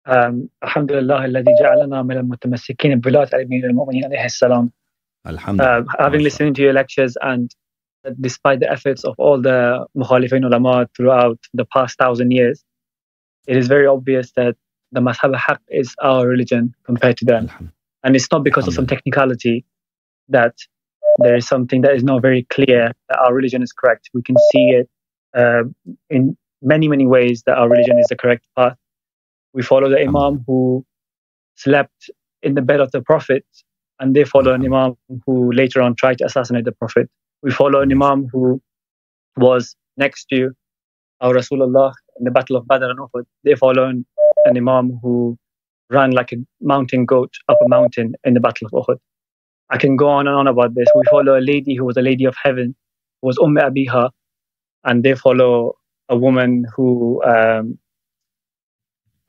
الحمد لله الذي جعلنا من المتمسكين بولاة أمير المؤمنين عليه السلام. Having listened to your lectures, and despite the efforts of all the Mukhalifin ulama throughout the past 1,000 years, it is very obvious that the Mazhab al-Haq is our religion compared to them. And it's not because of some technicality that there is something that is not very clear that our religion is correct. We can see it in many, many ways that our religion is the correct path. We follow the Imam who slept in the bed of the Prophet, and they follow an Imam who later on tried to assassinate the Prophet. We follow an Imam who was next to our Rasulullah in the Battle of Badr and Uhud. They follow an Imam who ran like a mountain goat up a mountain in the Battle of Uhud. I can go on and on about this. We follow a lady who was a lady of heaven, who was Abiha, and they follow a woman who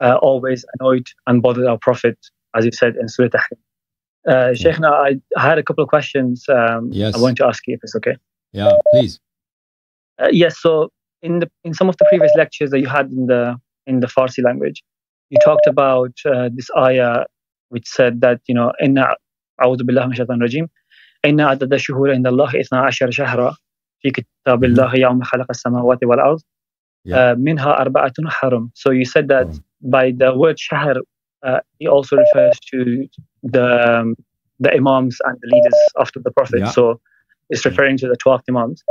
always annoyed and bothered our Prophet, as you said in Surah Tahrim. Shaykhna, I had a couple of questions yes. I want to ask you, if it's okay. Yeah, please. Yes, so in some of the previous lectures that you had in the Farsi language, you talked about this ayah which said that, you know, inna a'udhu billahi min shaitan rajim, inna adada shuhura inda Allah 12 shahra fi kitabillahi yawma khalaqa as-samawati wal ard minha arba'atun haram. So you said that by the word shahr, he also refers to the Imams and the leaders after the Prophet. So it's referring to the 12 Imams.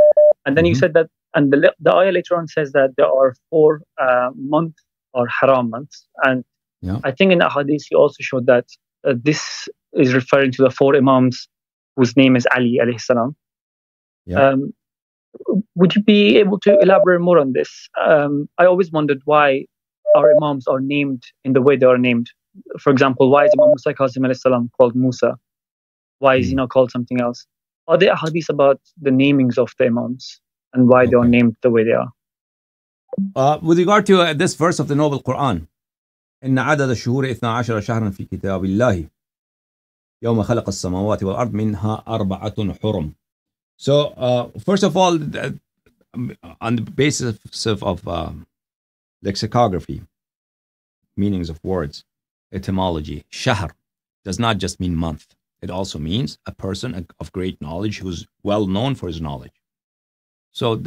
And then you said that, and the ayah later on says that there are 4 months or haram months. And I think in the hadith he also showed that this is referring to the 4 Imams whose name is Ali alayhi salam. Would you be able to elaborate more on this? I always wondered why our Imams are named in the way they are named. For example, why is Imam Musa Kazmi alayhi salam called Musa? Why is he not called something else? Are there hadiths about the namings of the Imams and why they are named the way they are? With regard to this verse of the Noble Quran, إن عدد الشهور 12 شهرا في كتاب الله يوم خلق السماوات والأرض منها 4 حرم. So, first of all, on the basis of lexicography, meanings of words, etymology, shahr does not just mean month. It also means a person of great knowledge who's well known for his knowledge. So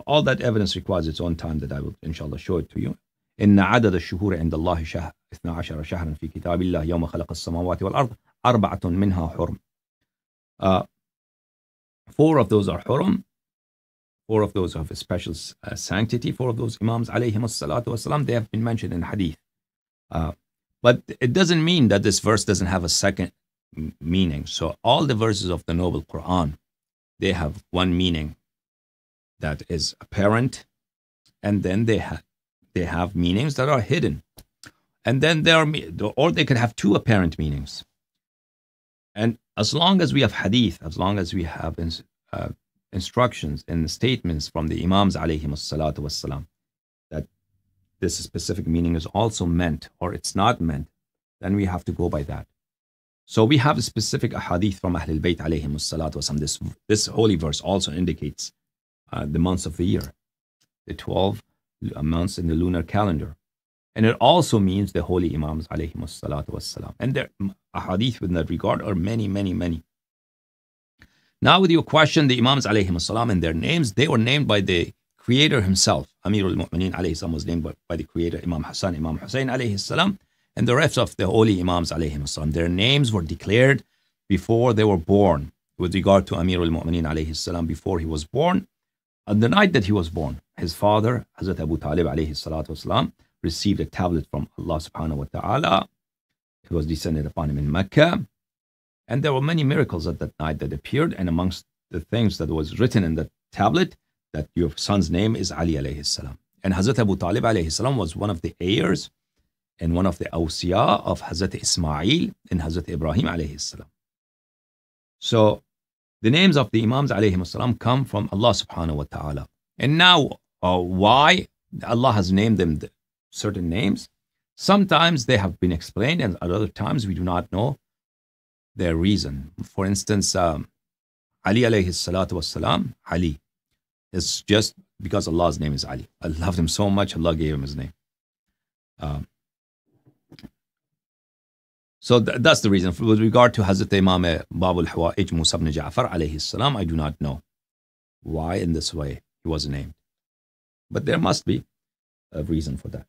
all that evidence requires its own time that I will inshallah show it to you. إن عدد الشهور عند الله 12 شهرا في كتاب الله يوم خلق السماوات والأرض 4 منها حرم. 4 of those are hurum. 4 of those have a special sanctity. 4 of those Imams alayhim as-salatu was-salam, they have been mentioned in hadith. But it doesn't mean that this verse doesn't have a second meaning. So all the verses of the Noble Quran, they have one meaning that is apparent, and then they have meanings that are hidden. And then or they could have 2 apparent meanings. And as long as we have hadith, as long as we have instructions and statements from the Imams alayhim as-salatu was-salam that this specific meaning is also meant or it's not meant, then we have to go by that. So we have a specific hadith from Ahlul Bayt alayhim as-salatu was-salam. This holy verse also indicates the months of the year, the 12 months in the lunar calendar. And it also means the holy Imams alayhim as-salatu was-salam. And there hadith in that regard are many, many, many. Now with your question, the Imams alayhim as-salam and their names, they were named by the Creator himself. Amirul Mu'mineen alayhi salam was named by the Creator, Imam Hassan, Imam Hussein alayhi salam, and the rest of the holy Imams alayhim as-salam. Their names were declared before they were born. With regard to Amirul Mu'mineen alayhi salam, before he was born, on the night that he was born, his father, Hazrat Abu Talib alayhi salatu wasalam, received a tablet from Allah subhanahu wa ta'ala. It was descended upon him in Mecca. And there were many miracles at that night that appeared. And amongst the things that was written in the tablet, that your son's name is Ali alayhi salam. And Hazrat Abu Talib alayhi salam was one of the heirs and one of the awsiya of Hazrat Ismail and Hazrat Ibrahim alayhi salam. So the names of the Imams alayhi salam come from Allah subhanahu wa ta'ala. And now why Allah has named them certain names? Sometimes they have been explained, and at other times we do not know their reason. For instance, Ali alayhi salatu wassalam, Ali, is just because Allah's name is Ali. I loved him so much, Allah gave him his name. So that's the reason. With regard to Hazrat Imam Babul Hawa'ij Musa ibn Jafar alayhi salam, I do not know why in this way he was named. But there must be a reason for that.